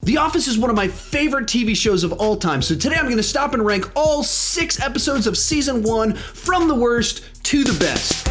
The Office is one of my favorite TV shows of all time, so today I'm going to stop and rank all 6 episodes of season 1 from the worst to the best.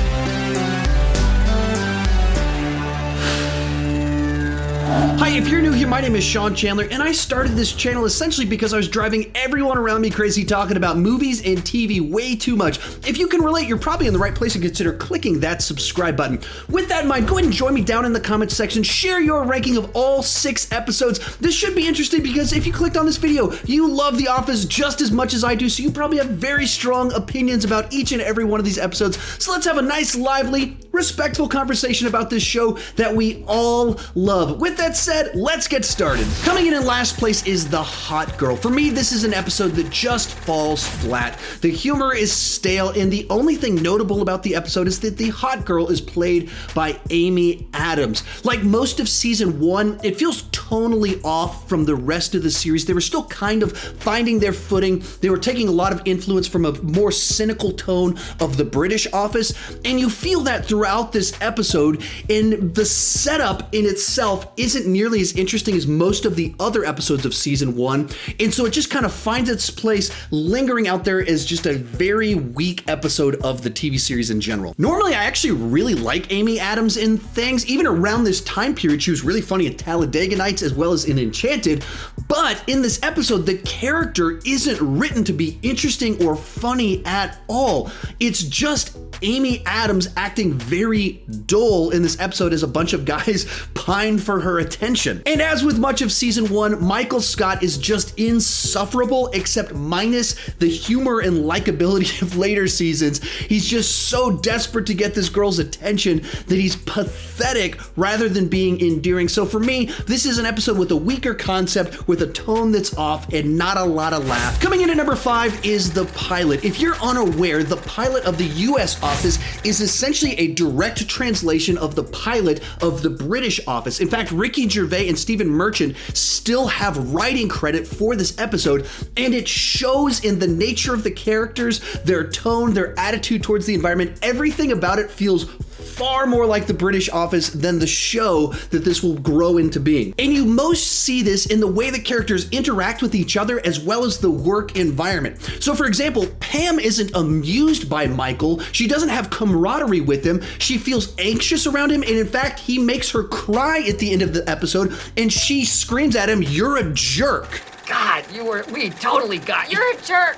Hi, if you're new here, my name is SeanChandler, and I started this channel essentially because I was driving everyone around me crazy talking about movies and TV way too much. If you can relate, you're probably in the right place to consider clicking that subscribe button. With that in mind, go ahead and join me down in the comments section. Share your ranking of all 6 episodes. This should be interesting because if you clicked on this video, you love The Office just as much as I do, so you probably have very strong opinions about each and every one of these episodes. So let's have a nice, lively, respectful conversation about this show that we all love. With that said, let's get started. Coming in last place is The Hot Girl. For me, this is an episode that just falls flat. The humor is stale, and the only thing notable about the episode is that the Hot Girl is played by Amy Adams. Like most of season 1, it feels tonally off from the rest of the series. They were still kind of finding their footing. They were taking a lot of influence from a more cynical tone of the British Office, and you feel that throughout this episode, and the setup in itself isn't nearly as interesting as most of the other episodes of season 1, and so it just kind of finds its place lingering out there as just a very weak episode of the TV series in general. Normally, I actually really like Amy Adams in things. Even around this time period, she was really funny in Talladega Nights as well as in Enchanted, but in this episode, the character isn't written to be interesting or funny at all. It's just Amy Adams acting very dull in this episode as a bunch of guys pine for her attention. And as with much of season 1, Michael Scott is just insufferable, except minus the humor and likability of later seasons. He's just so desperate to get this girl's attention that he's pathetic rather than being endearing. So for me, this is an episode with a weaker concept, with a tone that's off, and not a lot of laugh. Coming in at number 5 is the pilot. If you're unaware, the pilot of the US Office is essentially a direct translation of the pilot of the British Office. In fact, Ricky Gervais and Stephen Merchant still have writing credit for this episode, and it shows in the nature of the characters, their tone, their attitude towards the environment. Everything about it feels far more like the British Office than the show that this will grow into being. And you most see this in the way the characters interact with each other as well as the work environment. So for example, Pam isn't amused by Michael. She doesn't have camaraderie with him. She feels anxious around him, and in fact, he makes her cry at the end of the episode, and she screams at him, "You're a jerk." God, we totally got you. You're a jerk.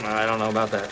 I don't know about that.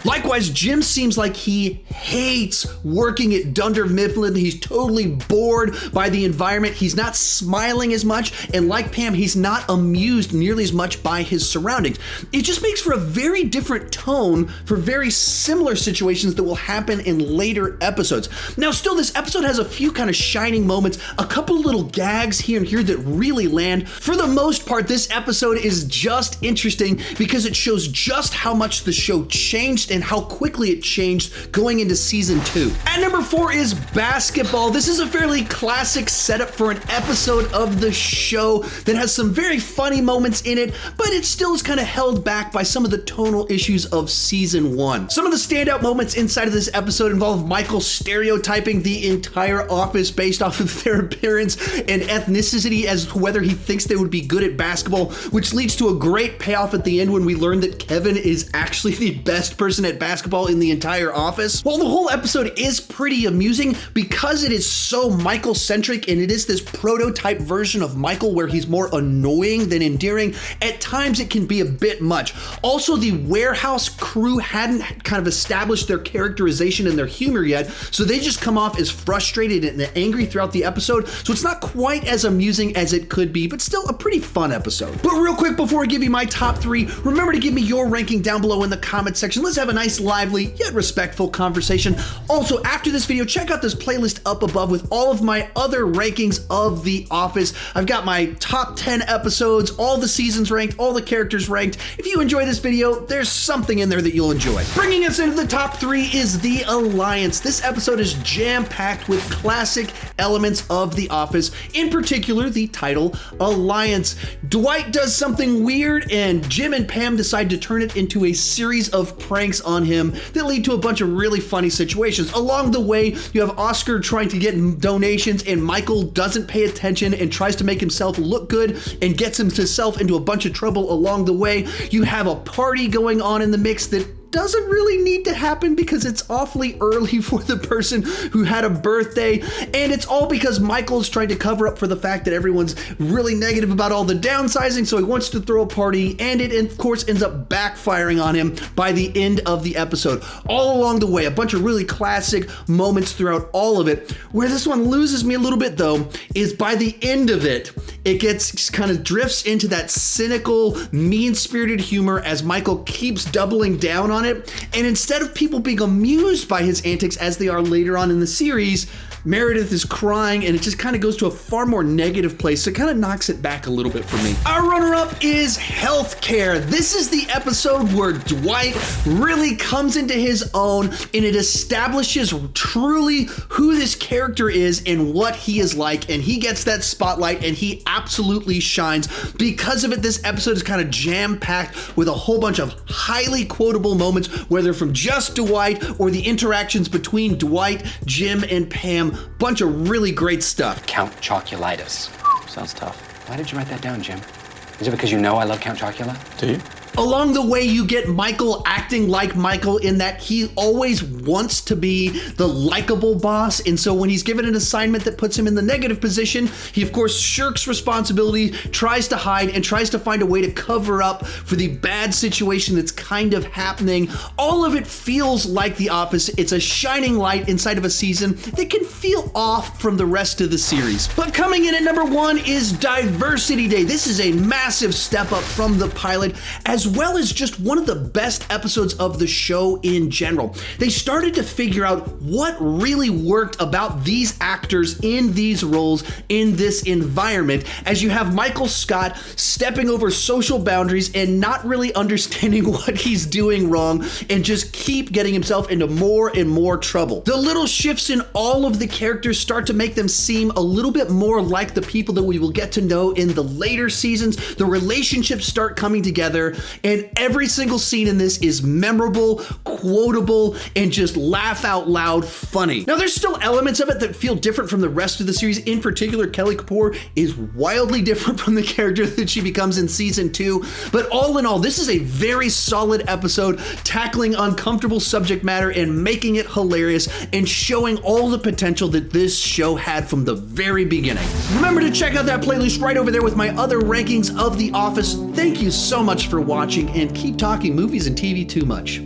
Likewise, Jim seems like he hates working at Dunder Mifflin. He's totally bored by the environment. He's not smiling as much, and like Pam, he's not amused nearly as much by his surroundings. It just makes for a very different tone for very similar situations that will happen in later episodes. Now, still, this episode has a few kind of shining moments, a couple little gags here and here that really land. For the most part, this episode is just interesting because it shows just how much the show changed and how quickly it changed going into season 2. At number 4 is basketball. This is a fairly classic setup for an episode of the show that has some very funny moments in it, but it still is kind of held back by some of the tonal issues of season 1. Some of the standout moments inside of this episode involve Michael stereotyping the entire office based off of their appearance and ethnicity as to whether he thinks they would be good at basketball, which leads to a great payoff at the end when we learn that Kevin is actually the best person at basketball in the entire office. While the whole episode is pretty amusing because it is so Michael-centric and it is this prototype version of Michael where he's more annoying than endearing, at times it can be a bit much. Also, the warehouse crew hadn't kind of established their characterization and their humor yet, so they just come off as frustrated and angry throughout the episode, so it's not quite as amusing as it could be, but still a pretty fun episode. But real quick, before I give you my top 3, remember to give me your ranking down below in the comment section. Let's have a nice, lively, yet respectful conversation. Also, after this video, check out this playlist up above with all of my other rankings of The Office. I've got my top 10 episodes, all the seasons ranked, all the characters ranked. If you enjoy this video, there's something in there that you'll enjoy. Bringing us into the top 3 is The Alliance. This episode is jam-packed with classic elements of The Office, in particular, the title, Alliance. Dwight does something weird, and Jim and Pam decide to turn it into a series of pranks on him that lead to a bunch of really funny situations. Along the way, you have Oscar trying to get donations, and Michael doesn't pay attention and tries to make himself look good and gets himself into a bunch of trouble along the way. You have a party going on in the mix that doesn't really need to happen because it's awfully early for the person who had a birthday, and it's all because Michael's trying to cover up for the fact that everyone's really negative about all the downsizing, so he wants to throw a party, and it of course ends up backfiring on him by the end of the episode. All along the way, a bunch of really classic moments throughout all of it. Where this one loses me a little bit though is by the end of it, it gets kind of drifts into that cynical, mean-spirited humor as Michael keeps doubling down on it, and instead of people being amused by his antics as they are later on in the series, Meredith is crying, and it just kind of goes to a far more negative place, so it kind of knocks it back a little bit for me. Our runner-up is Healthcare. This is the episode where Dwight really comes into his own, and it establishes truly who this character is and what he is like, and he gets that spotlight, and he absolutely shines. Because of it, this episode is kind of jam-packed with a whole bunch of highly quotable moments, whether from just Dwight or the interactions between Dwight, Jim, and Pam. Bunch of really great stuff. Count Chocolitis. Sounds tough. Why did you write that down, Jim? Is it because you know I love Count Chocula? Do you? Along the way, you get Michael acting like Michael in that he always wants to be the likable boss, and so when he's given an assignment that puts him in the negative position, he of course shirks responsibility, tries to hide, and tries to find a way to cover up for the bad situation that's kind of happening. All of it feels like The Office. It's a shining light inside of a season that can feel off from the rest of the series. But coming in at number 1 is Diversity Day. This is a massive step up from the pilot, as well as just one of the best episodes of the show in general. They started to figure out what really worked about these actors in these roles in this environment, as you have Michael Scott stepping over social boundaries and not really understanding what he's doing wrong and just keep getting himself into more and more trouble. The little shifts in all of the characters start to make them seem a little bit more like the people that we will get to know in the later seasons. The relationships start coming together, and every single scene in this is memorable, quotable, and just laugh out loud funny. Now, there's still elements of it that feel different from the rest of the series. In particular, Kelly Kapoor is wildly different from the character that she becomes in season 2. But all in all, this is a very solid episode, tackling uncomfortable subject matter and making it hilarious and showing all the potential that this show had from the very beginning. Remember to check out that playlist right over there with my other rankings of The Office. Thank you so much for watching, and keep talking movies and TV too much.